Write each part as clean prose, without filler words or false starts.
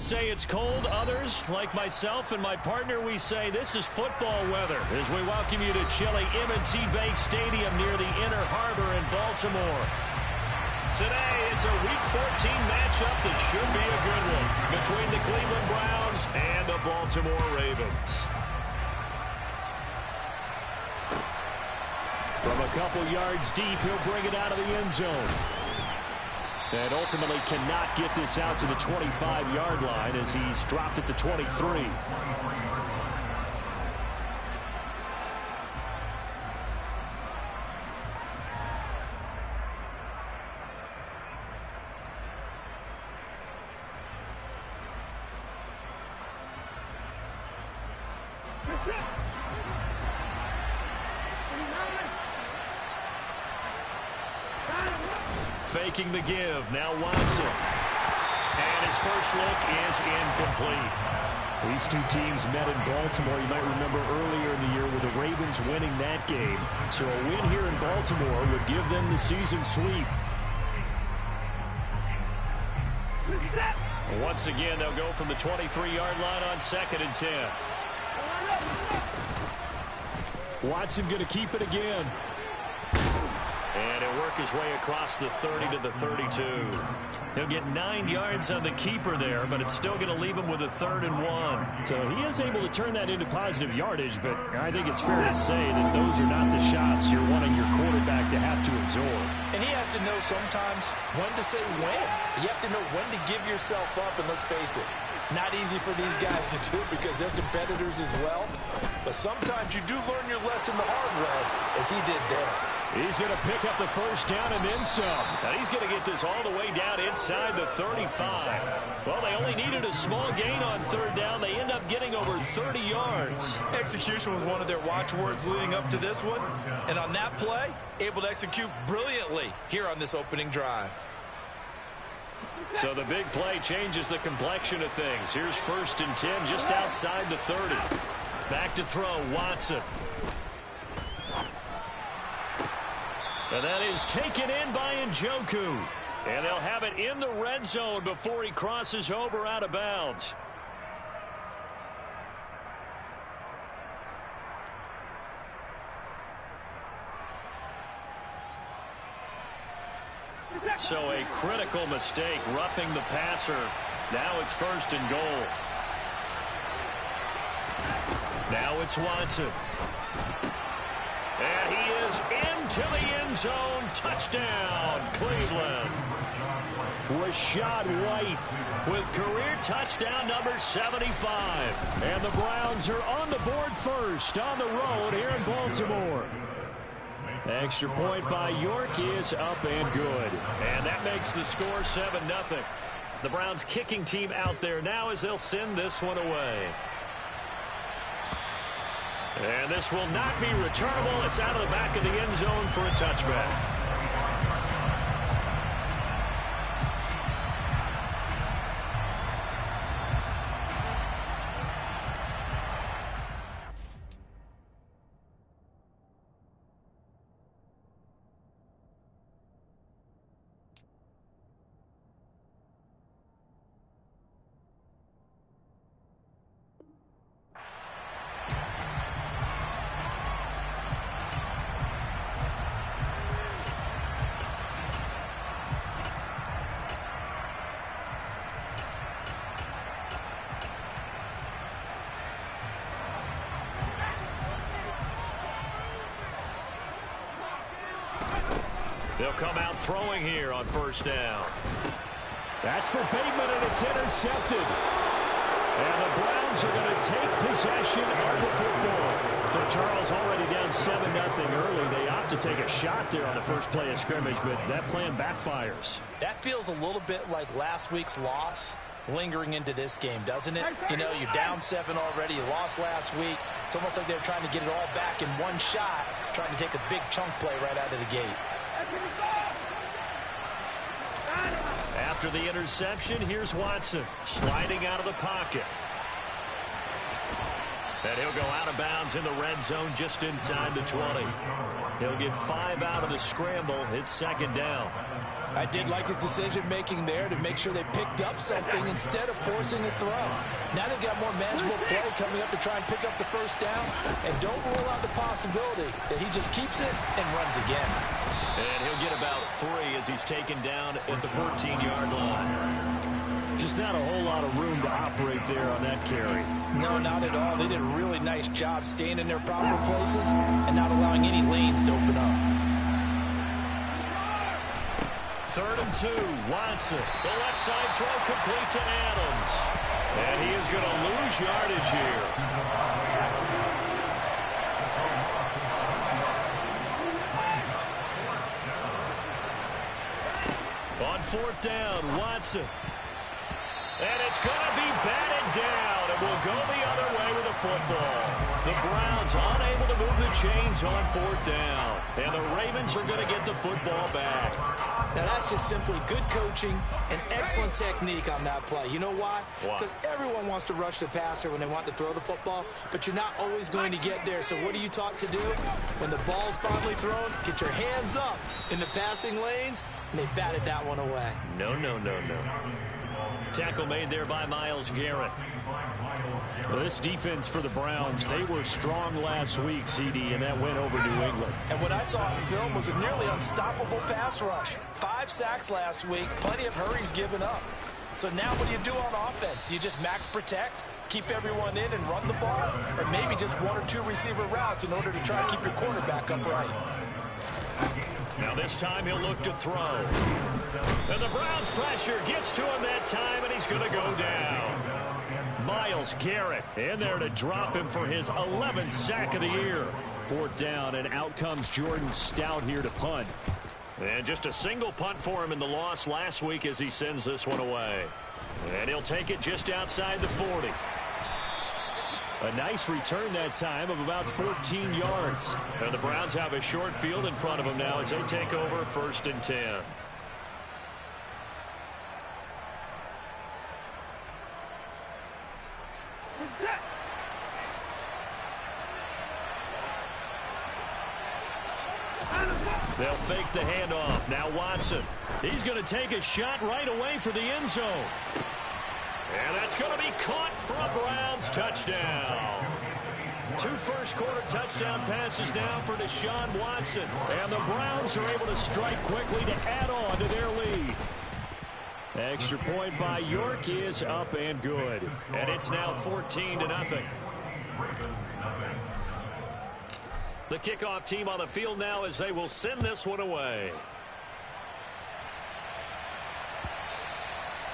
say it's cold. Others, like myself and my partner, we say this is football weather as we welcome you to chilly M&T Bank Stadium near the Inner Harbor in Baltimore. Today, it's a Week 14 matchup that should be a good one between the Cleveland Browns and the Baltimore Ravens. From a couple yards deep, he'll bring it out of the end zone. And ultimately cannot get this out to the 25-yard line as he's dropped at the 23. Faking the give. Now Watson. And his first look is incomplete. These two teams met in Baltimore. You might remember earlier in the year with the Ravens winning that game. So a win here in Baltimore would give them the season sweep. Once again, they'll go from the 23-yard line on 2nd and 10. Watson going to keep it again. And he'll work his way across the 30 to the 32. He'll get 9 yards on the keeper there, but it's still going to leave him with a 3rd and 1. So he is able to turn that into positive yardage, but I think it's fair to say that those are not the shots you're wanting your quarterback to have to absorb. And he has to know sometimes when to say when. You have to know when to give yourself up, and let's face it, not easy for these guys to do because they're competitors as well. But sometimes you do learn your lesson the hard way, as he did there. He's going to pick up the first down and then some. And he's going to get this all the way down inside the 35. Well, they only needed a small gain on 3rd down. They end up getting over 30 yards. Execution was one of their watchwords leading up to this one. And on that play, able to execute brilliantly here on this opening drive. So the big play changes the complexion of things. Here's 1st and 10 just outside the 30. Back to throw, Watson. And that is taken in by Njoku. And they'll have it in the red zone before he crosses over out of bounds. So a critical mistake, roughing the passer. Now it's 1st and goal. Now it's Watson. And he is into the end zone. Touchdown, Cleveland. Rachaad White with career touchdown number 75. And the Browns are on the board first on the road here in Baltimore. Extra point by York is up and good. And that makes the score 7-0. The Browns kicking team out there now as they'll send this one away. And this will not be returnable. It's out of the back of the end zone for a touchback. They'll come out throwing here on 1st down. That's for Bateman, and it's intercepted. And the Browns are going to take possession of the football. So Charles already down 7-0 early. They opt to take a shot there on the first play of scrimmage, but that plan backfires. That feels a little bit like last week's loss lingering into this game, doesn't it? You know, you're down 7 already. You lost last week. It's almost like they're trying to get it all back in one shot, trying to take a big chunk play right out of the gate. After the interception, here's Watson sliding out of the pocket. And he'll go out of bounds in the red zone just inside the 20. He'll get 5 out of the scramble. It's second down. I did like his decision-making there to make sure they picked up something instead of forcing a throw. Now they've got more manageable play coming up to try and pick up the first down. And don't rule out the possibility that he just keeps it and runs again. And he'll get about 3 as he's taken down at the 14-yard line. Just not a whole lot of room to operate there on that carry. No, not at all. They did a really nice job staying in their proper places and not allowing any lanes to open up. 3rd and 2, Watson. The left side throw complete to Adams. And he is going to lose yardage here. On 4th down, Watson. And it's going to be batted down. It will go the other way with the football. The Browns unable to move the chains on 4th down. And the Ravens are going to get the football back. Now, that's just simply good coaching and excellent technique on that play. You know why? Because everyone wants to rush the passer when they want to throw the football, but you're not always going to get there. So what are you taught to do? When the ball's finally thrown, get your hands up in the passing lanes, and they batted that one away. No. Tackle made there by Myles Garrett. Well, this defense for the Browns, they were strong last week, CD, and that went over New England. And what I saw on film was a nearly unstoppable pass rush. 5 sacks last week, plenty of hurries given up. So now what do you do on offense? You just max protect, keep everyone in and run the ball, or maybe just 1 or 2 receiver routes in order to try and keep your quarterback upright. Now this time he'll look to throw. And the Browns pressure gets to him that time, and he's going to go down. Myles Garrett in there to drop him for his 11th sack of the year. 4th down, and out comes Jordan Stout here to punt. And just a single punt for him in the loss last week as he sends this one away. And he'll take it just outside the 40. A nice return that time of about 14 yards. And the Browns have a short field in front of them now as they take over 1st and 10. They'll fake the handoff. Now Watson. He's going to take a shot right away for the end zone. And that's going to be caught for a Browns touchdown. 2 first-quarter touchdown passes now for Deshaun Watson. And the Browns are able to strike quickly to add on to their lead. Extra point by York is up and good. And it's now 14-0. The kickoff team on the field now as they will send this one away.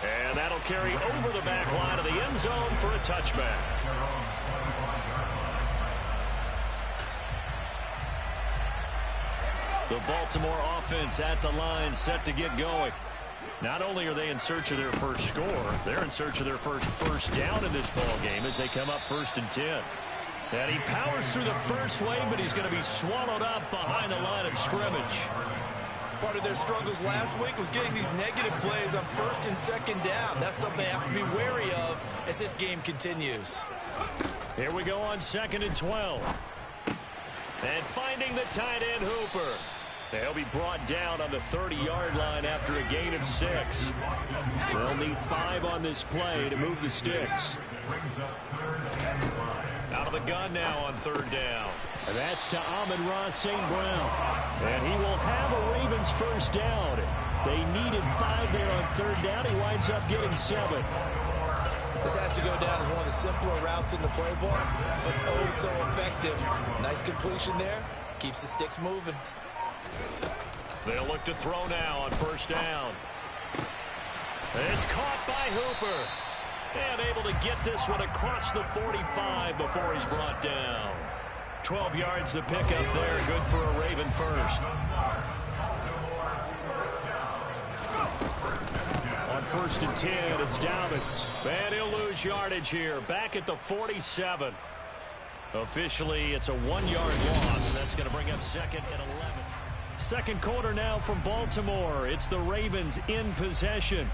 And that'll carry over the back line of the end zone for a touchback. The Baltimore offense at the line set to get going. Not only are they in search of their first score, they're in search of their first down in this ball game as they come up 1st and 10. And he powers through the first wave, but he's going to be swallowed up behind the line of scrimmage. Part of their struggles last week was getting these negative plays on 1st and 2nd down. That's something they have to be wary of as this game continues. Here we go on 2nd and 12. And finding the tight end Hooper. They'll be brought down on the 30-yard line after a gain of 6. They'll need 5 on this play to move the sticks. Out of the gun now on 3rd down. And that's to Amon-Ra St. Brown. And he will have a Ravens first down. They needed 5 there on 3rd down. He winds up getting 7. This has to go down as one of the simpler routes in the playbook, but oh so effective. Nice completion there. Keeps the sticks moving. They'll look to throw now on 1st down. It's caught by Hooper. And able to get this one across the 45 before he's brought down. 12 yards the pickup there. Good for a Raven first. On 1st and 10, it's Dobbins. And he'll lose yardage here. Back at the 47. Officially, it's a 1-yard loss. That's going to bring up 2nd and 11. Second quarter now from Baltimore. It's the Ravens in possession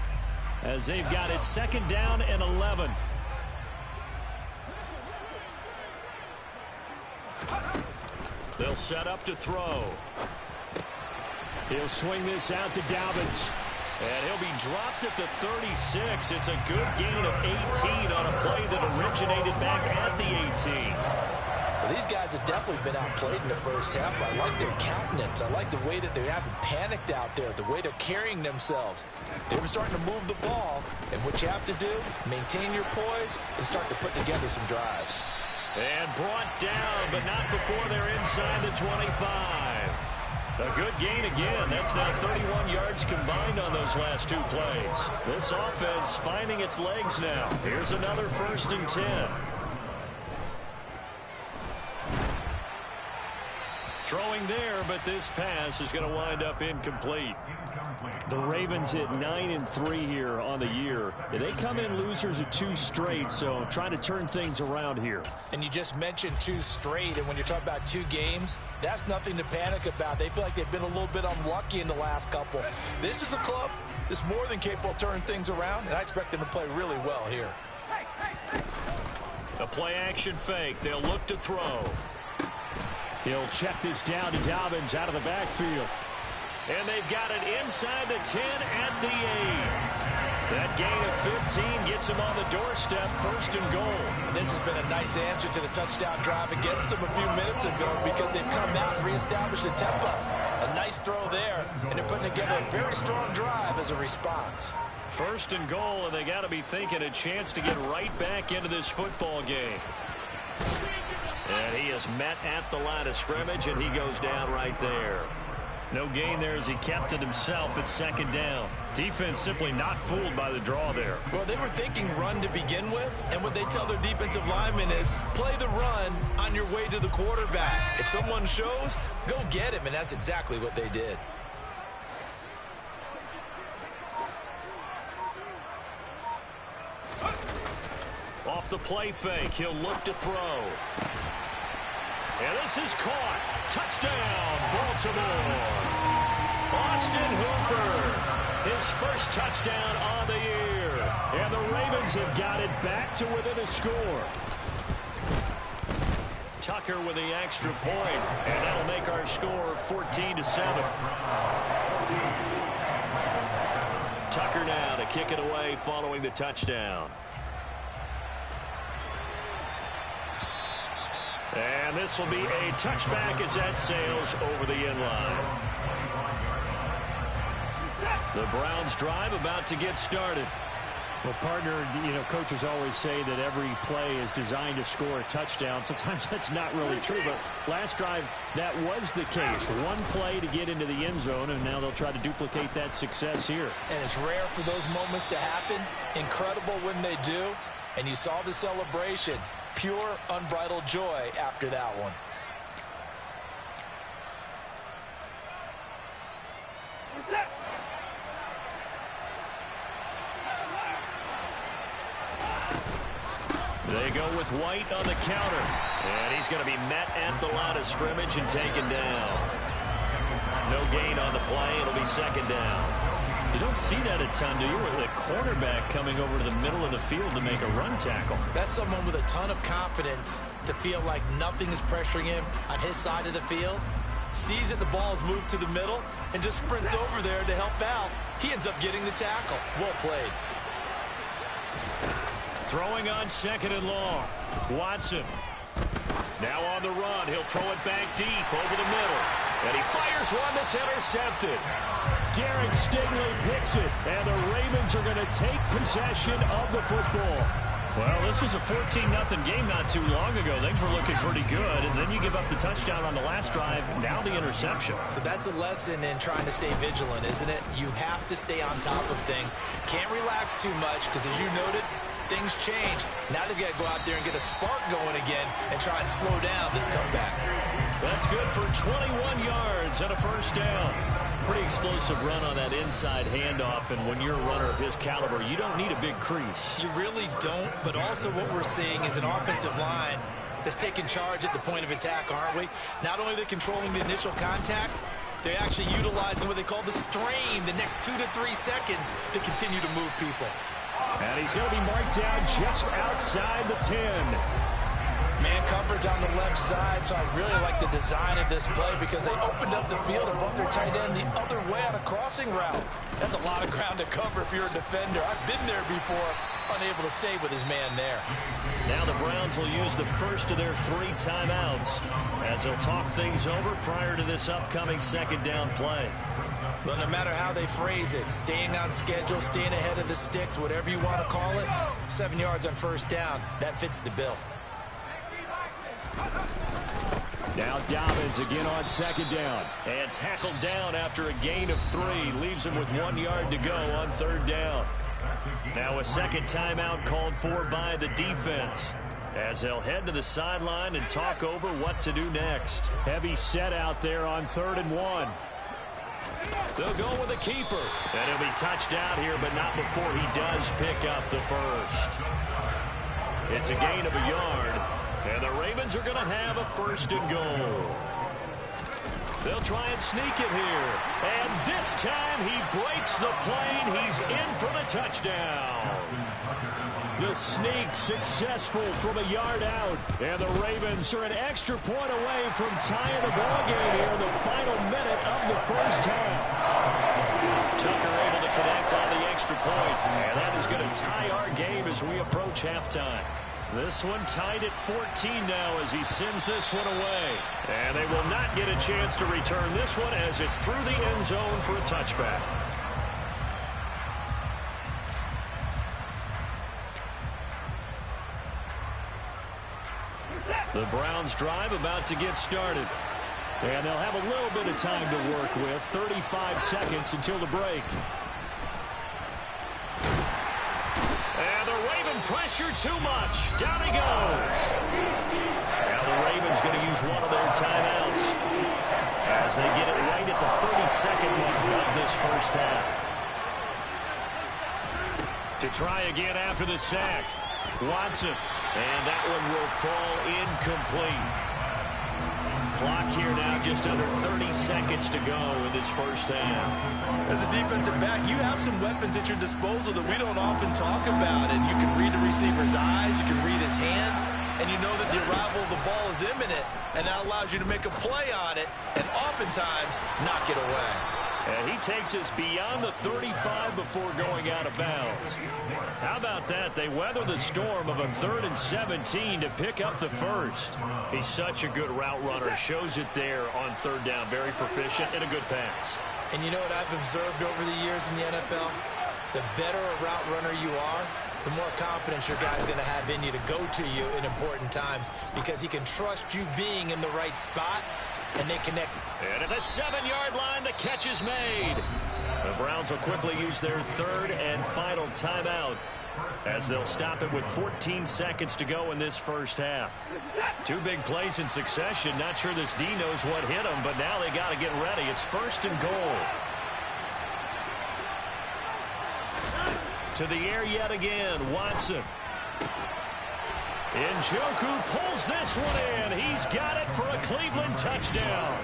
as they've got it 2nd down and 11. They'll set up to throw. He'll swing this out to Dobbins. And he'll be dropped at the 36. It's a good gain of 18 on a play that originated back at the 18. Well, these guys have definitely been outplayed in the first half. I like their countenance. I like the way that they haven't panicked out there, the way they're carrying themselves. They were starting to move the ball, and what you have to do, maintain your poise and start to put together some drives. And brought down, but not before they're inside the 25. A good gain again. That's now 31 yards combined on those last two plays. This offense finding its legs now. Here's another 1st and 10. Throwing there, but this pass is going to wind up incomplete. The Ravens at 9-3 here on the year. They come in losers of 2 straight, so trying to turn things around here. And you just mentioned 2 straight, and when you're talking about 2 games, that's nothing to panic about. They feel like they've been a little bit unlucky in the last couple. This is a club that's more than capable of turning things around, and I expect them to play really well here. A play-action fake. They'll look to throw. He'll check this down to Dobbins out of the backfield. And they've got it inside the 10 at the 8. That gain of 15 gets him on the doorstep, 1st and goal. And this has been a nice answer to the touchdown drive against them a few minutes ago because they've come out and reestablished the tempo. A nice throw there, and they're putting together a very strong drive as a response. 1st and goal, and they got to be thinking a chance to get right back into this football game. And he is met at the line of scrimmage, and he goes down right there. No gain there as he kept it himself at 2nd down. Defense simply not fooled by the draw there. Well, they were thinking run to begin with, and what they tell their defensive linemen is play the run on your way to the quarterback. If someone shows, go get him, and that's exactly what they did. Off the play fake, he'll look to throw. And this is caught. Touchdown, Baltimore. Austin Hooper, his first touchdown on the year. And the Ravens have got it back to within a score. Tucker with the extra point, and that'll make our score 14-7. Tucker now to kick it away following the touchdown. And this will be a touchback as that sails over the end line. The Browns drive about to get started. Well, partner, coaches always say that every play is designed to score a touchdown. Sometimes that's not really true, but last drive, that was the case. One play to get into the end zone, and now they'll try to duplicate that success here. And it's rare for those moments to happen. Incredible when they do. And you saw the celebration. Pure, unbridled joy after that one. They go with White on the counter. And he's going to be met at the line of scrimmage and taken down. No gain on the play. It'll be 2nd down. You don't see that a ton, do you? With a cornerback coming over to the middle of the field to make a run tackle. That's someone with a ton of confidence to feel like nothing is pressuring him on his side of the field. Sees that the ball's moved to the middle and just sprints over there to help out. He ends up getting the tackle. Well played. Throwing on 2nd and long. Watson. Now on the run. He'll throw it back deep over the middle. And he fires one that's intercepted. Derek Stingley picks it, and the Ravens are going to take possession of the football. Well, this was a 14-0 game not too long ago. Things were looking pretty good, and then you give up the touchdown on the last drive, now the interception. So that's a lesson in trying to stay vigilant, isn't it? You have to stay on top of things. Can't relax too much because, as you noted, things change. Now they've got to go out there and get a spark going again and try and slow down this comeback. That's good for 21 yards and a 1st down. Pretty explosive run on that inside handoff, and when you're a runner of his caliber, you don't need a big crease. You really don't, but also what we're seeing is an offensive line that's taking charge at the point of attack, aren't we? Not only are they controlling the initial contact, they're actually utilizing what they call the strain, the next 2 to 3 seconds to continue to move people. And he's going to be marked down just outside the 10. Man coverage on the left side, so I really like the design of this play because they opened up the field and brought their tight end the other way on a crossing route. That's a lot of ground to cover if you're a defender. I've been there before, unable to stay with his man there. Now the Browns will use the first of their 3 timeouts as they'll talk things over prior to this upcoming second down play. Well, no matter how they phrase it, staying on schedule, staying ahead of the sticks, whatever you want to call it, 7 yards on first down, that fits the bill. Now Dobbins again on second down. And tackled down after a gain of 3. Leaves him with 1 yard to go on third down. Now a second timeout called for by the defense as they'll head to the sideline and talk over what to do next. Heavy set out there on 3rd and 1. They'll go with a keeper. And he'll be touched out here, but not before he does pick up the first. It's a gain of a yard. And the Ravens are going to have a 1st and goal. They'll try and sneak it here. And this time he breaks the plane. He's in for the touchdown. The sneak successful from a yard out. And the Ravens are an extra point away from tying the ball game here in the final minute of the first half. Tucker able to connect on the extra point. And that is going to tie our game as we approach halftime. This one tied at 14 now as he sends this one away. And they will not get a chance to return this one as it's through the end zone for a touchback. The Browns drive about to get started. And they'll have a little bit of time to work with. 35 seconds until the break. And the Raven pressure too much. Down he goes. Now the Ravens going to use one of their timeouts as they get it right at the 32nd mark of this first half. To try again after the sack. Watson. And that one will fall incomplete. Clock here now just under 30 seconds to go in this first half. As a defensive back, you have some weapons at your disposal that we don't often talk about. And you can read the receiver's eyes, you can read his hands, and you know that the arrival of the ball is imminent. And that allows you to make a play on it and oftentimes knock it away. And he takes us beyond the 35 before going out of bounds. How about that? They weather the storm of a 3rd and 17 to pick up the first. He's such a good route runner. Shows it there on 3rd down. Very proficient and a good pass. And you know what I've observed over the years in the NFL? The better a route runner you are, the more confidence your guy's going to have in you to go to you in important times because he can trust you being in the right spot. And they connect. And at the 7-yard line, the catch is made. The Browns will quickly use their 3rd and final timeout as they'll stop it with 14 seconds to go in this first half. 2 big plays in succession. Not sure this D knows what hit him, but now they got to get ready. It's 1st and goal. To the air yet again, Watson. Njoku pulls this one in. He's got it for a Cleveland touchdown.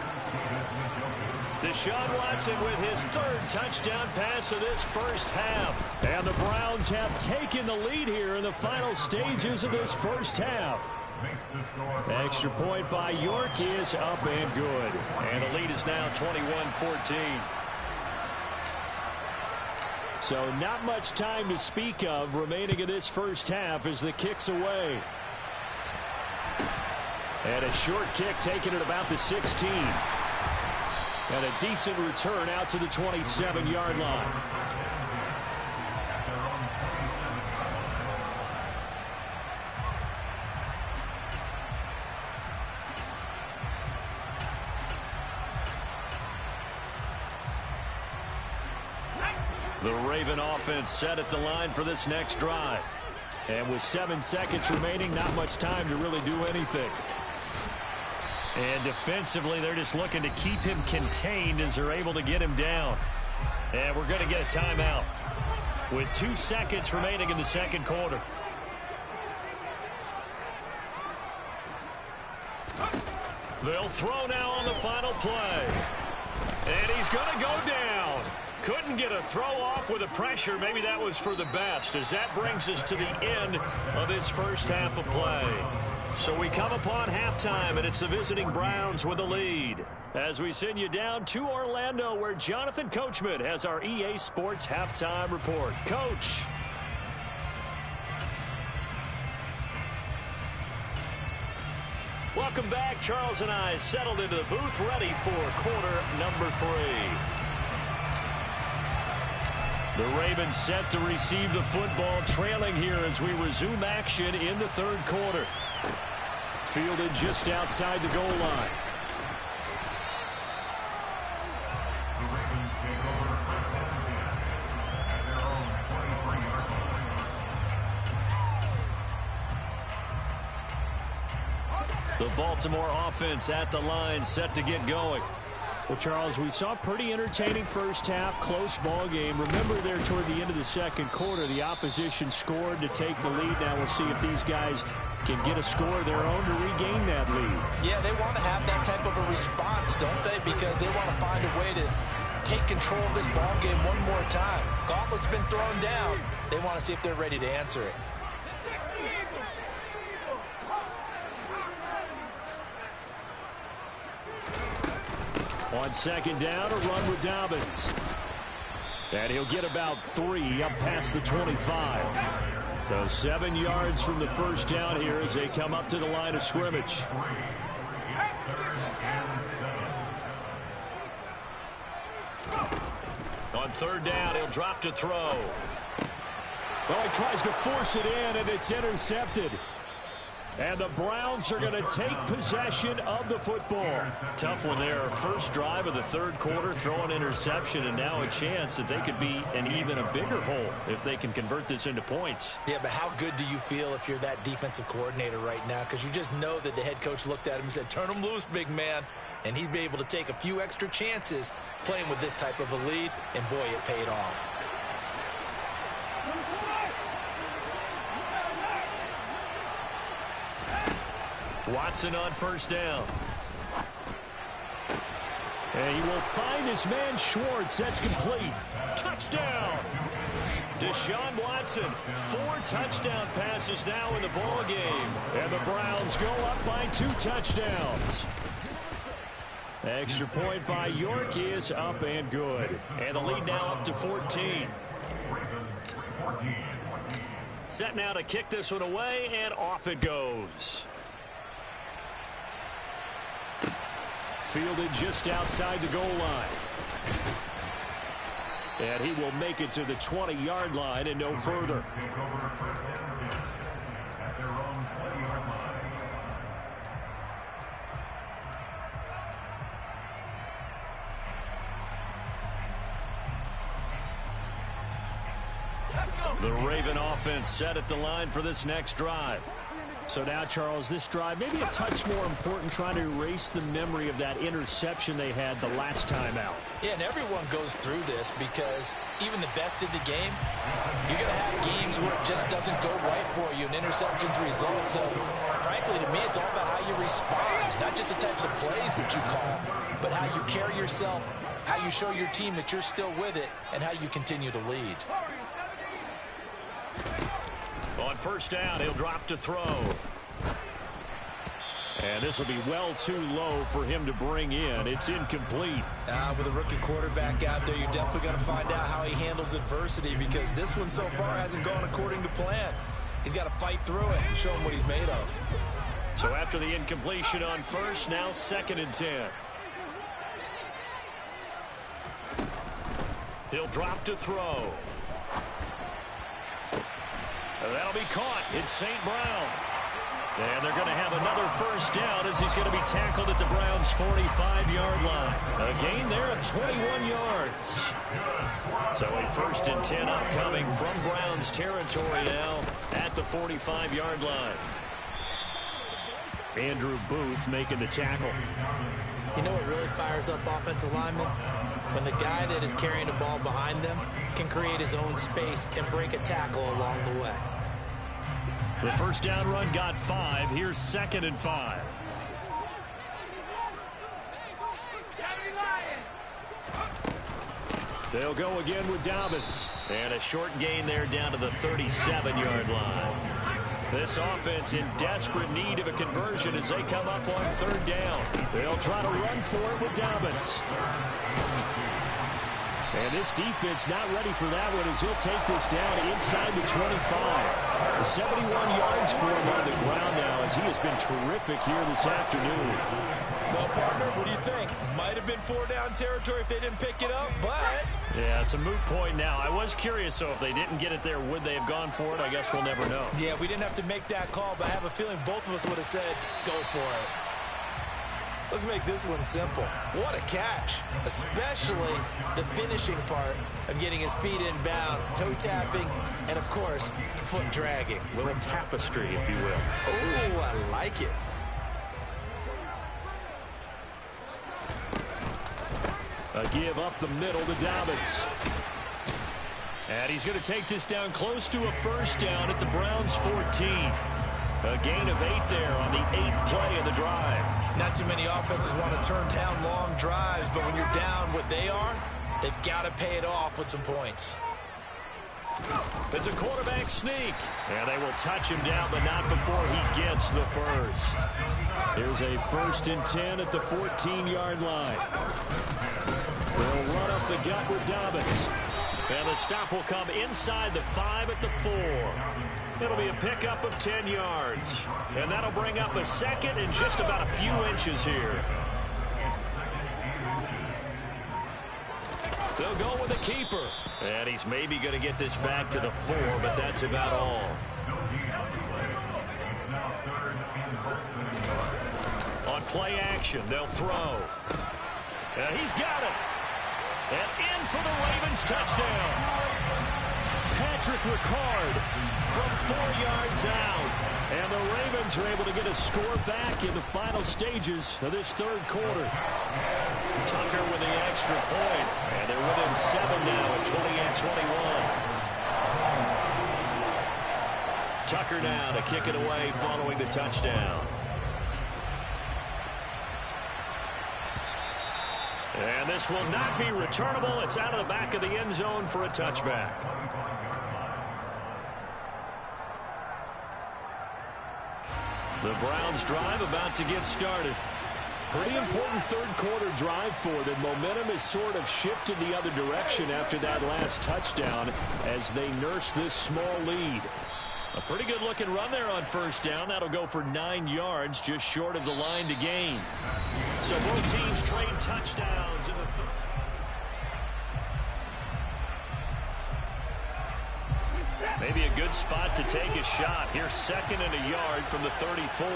Deshaun Watson with his 3rd touchdown pass of this first half. And the Browns have taken the lead here in the final stages of this first half. Extra point by York is up and good. And the lead is now 21-14. So not much time to speak of remaining in this first half as the kick's away. And a short kick taken at about the 16. And a decent return out to the 27-yard line. The Raven offense set at the line for this next drive. And with 7 seconds remaining, not much time to really do anything. And defensively, they're just looking to keep him contained as they're able to get him down. And we're going to get a timeout with 2 seconds remaining in the second quarter. They'll throw now on the final play. And he's going to go down. Couldn't get a throw off with the pressure. Maybe that was for the best as that brings us to the end of this first half of play. So we come upon halftime, and it's the visiting Browns with the lead. As we send you down to Orlando, where Jonathan Coachman has our EA Sports halftime report. Coach. Welcome back. Charles and I settled into the booth, ready for quarter number 3. The Ravens set to receive the football, trailing here as we resume action in the third quarter. Fielded just outside the goal line. The Baltimore offense at the line, set to get going. Well, Charles, we saw a pretty entertaining first half, close ball game. Remember there toward the end of the second quarter, the opposition scored to take the lead. Now we'll see if these guys can get a score of their own to regain that lead. Yeah, they want to have that type of a response, don't they? Because they want to find a way to take control of this ball game one more time. Gauntlet's been thrown down. They want to see if they're ready to answer it. On second down, a run with Dobbins. And he'll get about 3 up past the 25. So 7 yards from the first down here as they come up to the line of scrimmage. On third down, he'll drop to throw. Well, he tries to force it in, and it's intercepted. And the Browns are going to take possession of the football. Tough one there. First drive of the third quarter, throw an interception, and now a chance that they could be in even a bigger hole if they can convert this into points. Yeah, but how good do you feel if you're that defensive coordinator right now? Because you just know that the head coach looked at him and said, turn him loose, big man. And he'd be able to take a few extra chances playing with this type of a lead, and boy, it paid off. Watson on first down. And he will find his man Schwartz. That's complete. Touchdown. Deshaun Watson, 4 touchdown passes now in the ball game. And the Browns go up by 2 touchdowns. Extra point by York is up and good. And the lead now up to 14. Set now to kick this one away, and off it goes. Fielded just outside the goal line. And he will make it to the 20-yard line and no further. The Raven offense set at the line for this next drive. So now, Charles, this drive maybe a touch more important, trying to erase the memory of that interception they had the last time out. Yeah, and everyone goes through this because even the best in the game, you're going to have games where it just doesn't go right for you and interceptions result. So, frankly, to me, it's all about how you respond, not just the types of plays that you call, but how you carry yourself, how you show your team that you're still with it, and how you continue to lead. On first down, he'll drop to throw. And this will be well too low for him to bring in. It's incomplete. With a rookie quarterback out there, you're definitely going to find out how he handles adversity, because this one so far hasn't gone according to plan. He's got to fight through it and show him what he's made of. So after the incompletion on first, now 2nd and 10. He'll drop to throw. That'll be caught. It's St. Brown. And they're going to have another first down as he's going to be tackled at the Browns' 45-yard line. A gain there of 21 yards. So a 1st and 10 upcoming from Browns territory now at the 45-yard line. Andrew Booth making the tackle. You know what really fires up offensive linemen? When the guy that is carrying the ball behind them can create his own space and break a tackle along the way. The first down run got 5. Here's 2nd and 5. They'll go again with Dobbins. And a short gain there down to the 37-yard line. This offense in desperate need of a conversion as they come up on third down. They'll try to run for it with Dobbins. And this defense not ready for that one as he'll take this down inside the 25. 71 yards for him on the ground now as he has been terrific here this afternoon. Well, partner, what do you think? Might have been 4-down territory if they didn't pick it up, but... Yeah, it's a moot point now. I was curious, so if they didn't get it there, would they have gone for it? I guess we'll never know. Yeah, we didn't have to make that call, but I have a feeling both of us would have said, go for it. Let's make this one simple. What a catch, especially the finishing part of getting his feet in bounds, toe tapping, and of course, foot dragging. Little tapestry, if you will. Oh, I like it. A give up the middle to Dobbins. And he's going to take this down close to a first down at the Browns' 14. A gain of 8 there on the 8th play of the drive. Not too many offenses want to turn down long drives, but when you're down what they are, they've got to pay it off with some points. It's a quarterback sneak. And they will touch him down, but not before he gets the first. Here's a 1st and 10 at the 14-yard line. They'll run up the gut with Dobbins. And the stop will come inside the 5 at the 4. It'll be a pickup of 10 yards. And that'll bring up a second and just about a few inches here. They'll go with a keeper. And he's maybe going to get this back to the 4, but that's about all. On play action, they'll throw. And he's got it. And in for the Ravens touchdown. Patrick Ricard from 4 yards out. And the Ravens are able to get a score back in the final stages of this third quarter. Tucker with the extra point. And they're within 7 now at 28-21. Tucker now to kick it away following the touchdown. And this will not be returnable. It's out of the back of the end zone for a touchback. The Browns drive about to get started. Pretty important third quarter drive for them. Momentum has sort of shifted the other direction after that last touchdown as they nurse this small lead. A pretty good looking run there on first down. That'll go for 9 yards, just short of the line to gain. So both teams trade touchdowns in the third. Maybe a good spot to take a shot. Here's 2nd and a yard from the 34.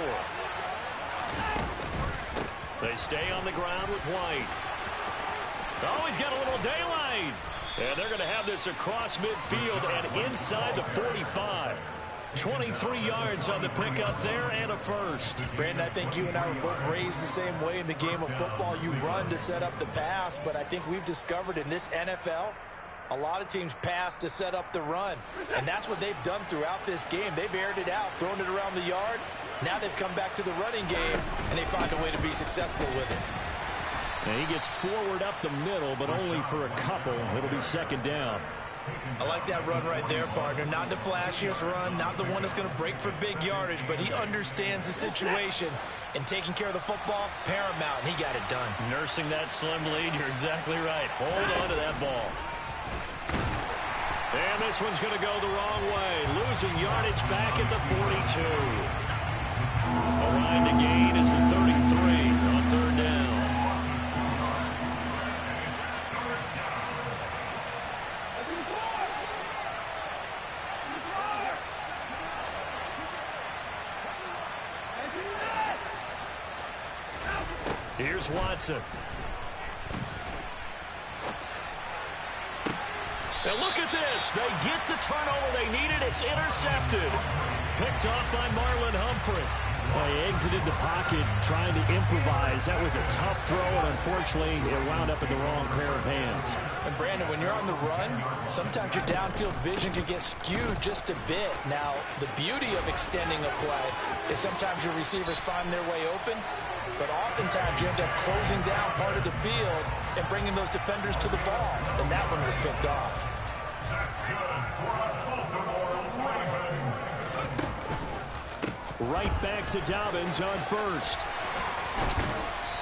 They stay on the ground with White. Oh, he's got a little daylight. And they're going to have this across midfield and inside the 45. 23 yards on the pickup there and a first. Brandon, I think you and I were both raised the same way in the game of football. You run to set up the pass, but I think we've discovered in this NFL, a lot of teams pass to set up the run. And that's what they've done throughout this game. They've aired it out, thrown it around the yard. Now they've come back to the running game, and they find a way to be successful with it. And he gets forward up the middle, but only for a couple. It'll be 2nd down. I like that run right there, partner. Not the flashiest run, not the one that's going to break for big yardage, but he understands the situation, and taking care of the football, paramount, and he got it done. Nursing that slim lead, you're exactly right. Hold on to that ball. And this one's going to go the wrong way. Losing yardage back at the 42. The line to gain is the 33 on 3rd down. Here's Watson. And look at this. They get the turnover they needed. It's intercepted. Picked off by Marlon Humphrey. Well, he exited the pocket trying to improvise. That was a tough throw, and unfortunately, it wound up in the wrong pair of hands. And, Brandon, when you're on the run, sometimes your downfield vision can get skewed just a bit. Now, the beauty of extending a play is sometimes your receivers find their way open, but oftentimes you end up closing down part of the field and bringing those defenders to the ball, and that one was picked off. right back to Dobbins on first.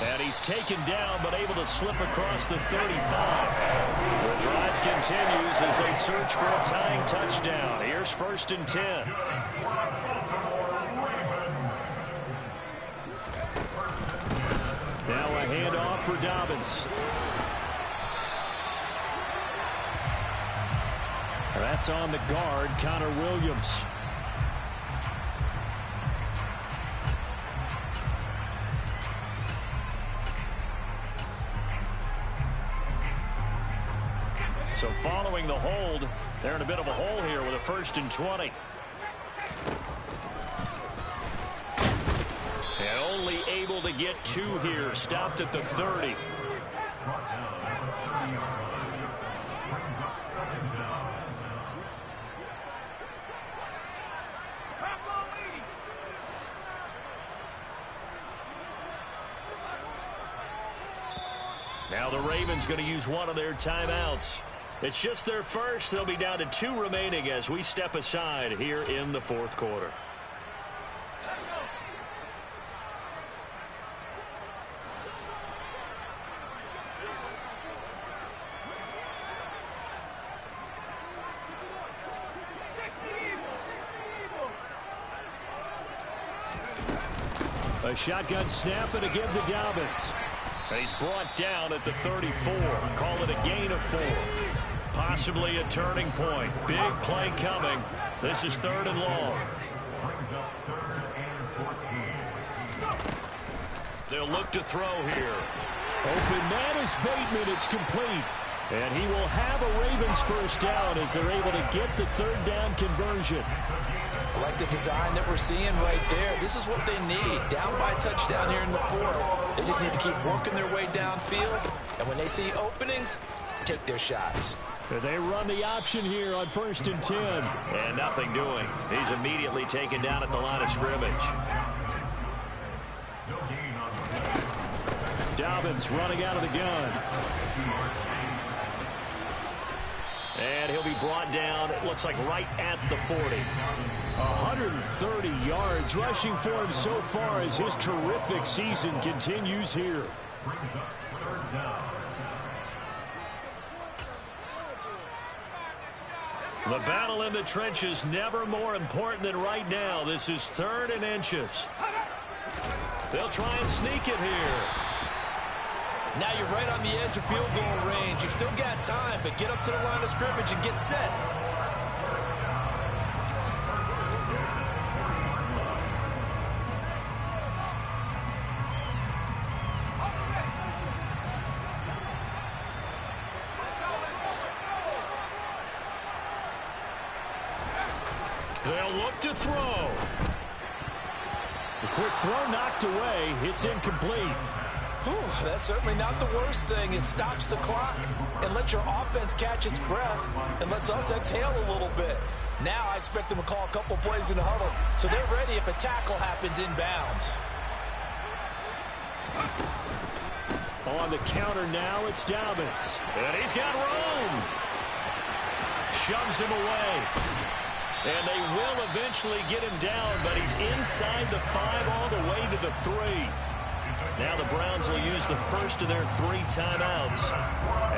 And he's taken down, but able to slip across the 35. The drive continues as they search for a tying touchdown. Here's 1st and 10. Now a handoff for Dobbins. That's on the guard, Connor Williams. So following the hold, they're in a bit of a hole here with a 1st and 20. And only able to get 2 here, stopped at the 30. Now the Ravens going to use one of their timeouts. It's just their first. They'll be down to 2 remaining as we step aside here in the 4th quarter. A shotgun snap and a give to Dobbins. And he's brought down at the 34. Call it a gain of 4. Possibly a turning point. Big play coming. This is 3rd and long. They'll look to throw here. Open man is Bateman. It's complete. And he will have a Ravens first down as they're able to get the 3rd down conversion. I like the design that we're seeing right there. This is what they need. Down by a touchdown here in the 4th. They just need to keep working their way downfield. And when they see openings, take their shots. They run the option here on 1st and 10. And nothing doing. He's immediately taken down at the line of scrimmage. Dobbins running out of the gun. And he'll be brought down, it looks like right at the 40. 130 yards rushing for him so far as his terrific season continues here. The battle in the trenches never more important than right now. This is 3rd and inches. They'll try and sneak it here. Now you're right on the edge of field goal range. You've still got time, but get up to the line of scrimmage and get set. They'll look to throw. The quick throw knocked away. It's incomplete. Whew, that's certainly not the worst thing. It stops the clock and lets your offense catch its breath and lets us exhale a little bit. Now I expect them to call a couple plays in the huddle, so they're ready if a tackle happens inbounds. On the counter now, it's Dobbins. And he's got room. Shoves him away. And they will eventually get him down, but he's inside the 5 all the way to the 3. Now the Browns will use the first of their 3 timeouts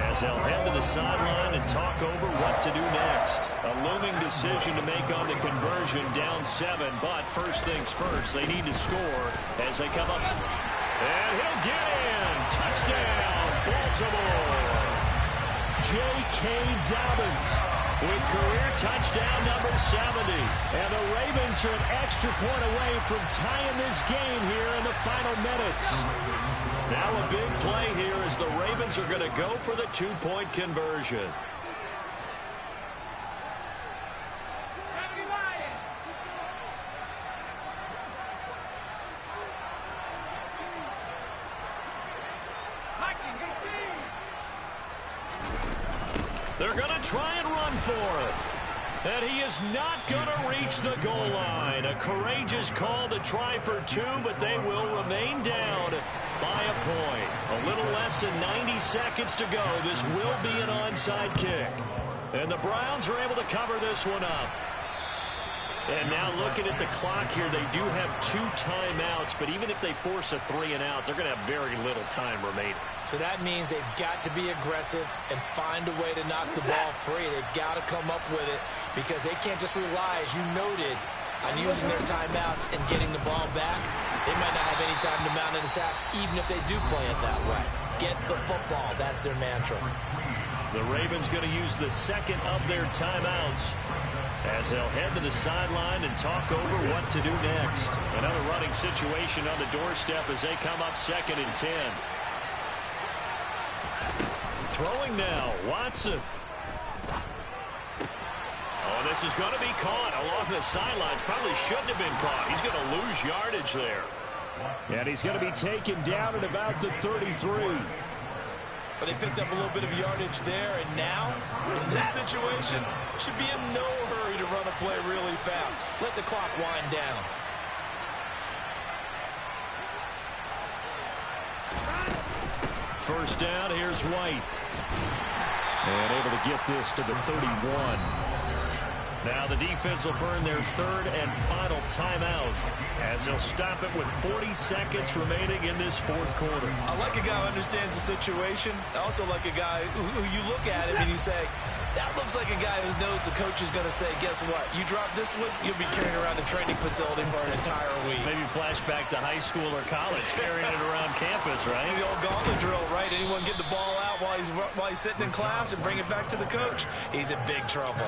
as they'll head to the sideline and talk over what to do next. A looming decision to make on the conversion, down 7, but first things first, they need to score as they come up. And he'll get in. Touchdown, Baltimore. J.K. Dobbins with career touchdown number 70. And the Ravens are an extra point away from tying this game here in the final minutes. Now a big play here as the Ravens are going to go for the 2-point conversion. They're going to try and run for it. And he is not going to reach the goal line. A courageous call to try for 2, but they will remain down by a point. A little less than 90 seconds to go. This will be an onside kick. And the Browns are able to cover this one up. And now looking at the clock here, they do have 2 timeouts, but even if they force a 3 and out, they're going to have very little time remaining. So that means they've got to be aggressive and find a way to knock the ball free. They've got to come up with it because they can't just rely, as you noted, on using their timeouts and getting the ball back. They might not have any time to mount an attack, even if they do play it that way. Get the football. That's their mantra. The Ravens going to use the second of their timeouts as they'll head to the sideline and talk over what to do next. Another running situation on the doorstep as they come up 2nd and 10. Throwing now, Watson. Oh, this is going to be caught along the sidelines. Probably shouldn't have been caught. He's going to lose yardage there. And he's going to be taken down at about the 33. But they picked up a little bit of yardage there, and now, in this situation, should be in no hurry to run a play really fast. Let the clock wind down. First down, here's White. And able to get this to the 31. Now the defense will burn their 3rd and final timeout as they'll stop it with 40 seconds remaining in this 4th quarter. I like a guy who understands the situation. I also like a guy who you look at him and you say, that looks like a guy who knows the coach is going to say, guess what? You drop this one, you'll be carrying around the training facility for an entire week. Maybe flashback to high school or college, carrying it around campus, right? The old gauntlet drill, right? Anyone get the ball out while he's sitting in class and bring it back to the coach? He's in big trouble.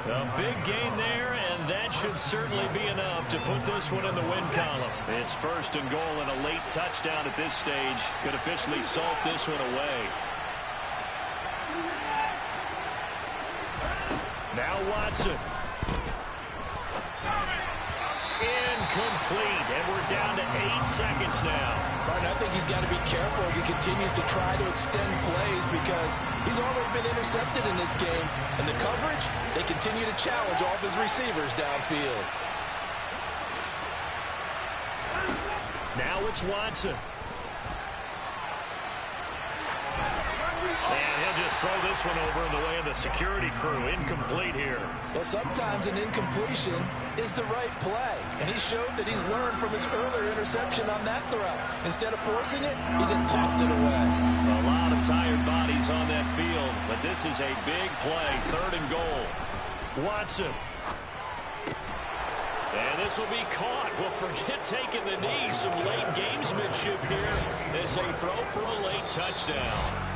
A big gain there, and that should certainly be enough to put this one in the win column. It's 1st and goal, and a late touchdown at this stage could officially salt this one away. Now Watson. Incomplete, and we're down to 8 seconds now. Martin, I think he's got to be careful as he continues to try to extend plays because he's already been intercepted in this game. And the coverage, they continue to challenge all of his receivers downfield. Now it's Watson. And he'll just throw this one over in the way of the security crew. Incomplete here. Well, sometimes an incompletion is the right play. And he showed that he's learned from his earlier interception on that throw. Instead of forcing it, he just tossed it away. A lot of tired bodies on that field, but this is a big play. 3rd and goal. Watson. And this will be caught. Well, forget taking the knee. Some late gamesmanship here as they throw for a late touchdown.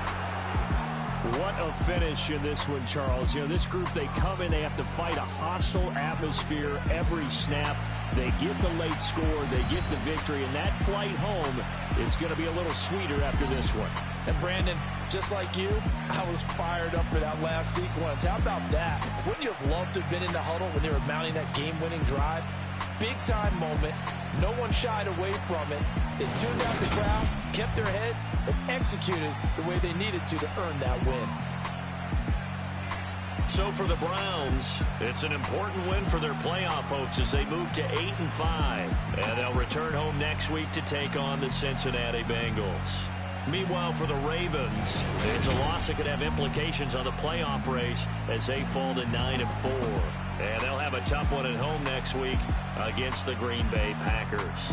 What a finish in this one, Charles. You know, this group, they come in, they have to fight a hostile atmosphere every snap. They get the late score, they get the victory, and that flight home, it's going to be a little sweeter after this one. And Brandon, just like you, I was fired up for that last sequence. How about that? Wouldn't you have loved to have been in the huddle when they were mounting that game-winning drive? Big-time moment. No one shied away from it. They tuned out the crowd, kept their heads, and executed the way they needed to earn that win. So for the Browns, it's an important win for their playoff hopes as they move to 8-5. And they'll return home next week to take on the Cincinnati Bengals. Meanwhile, for the Ravens, it's a loss that could have implications on the playoff race as they fall to 9-4. And they'll have a tough one at home next week against the Green Bay Packers.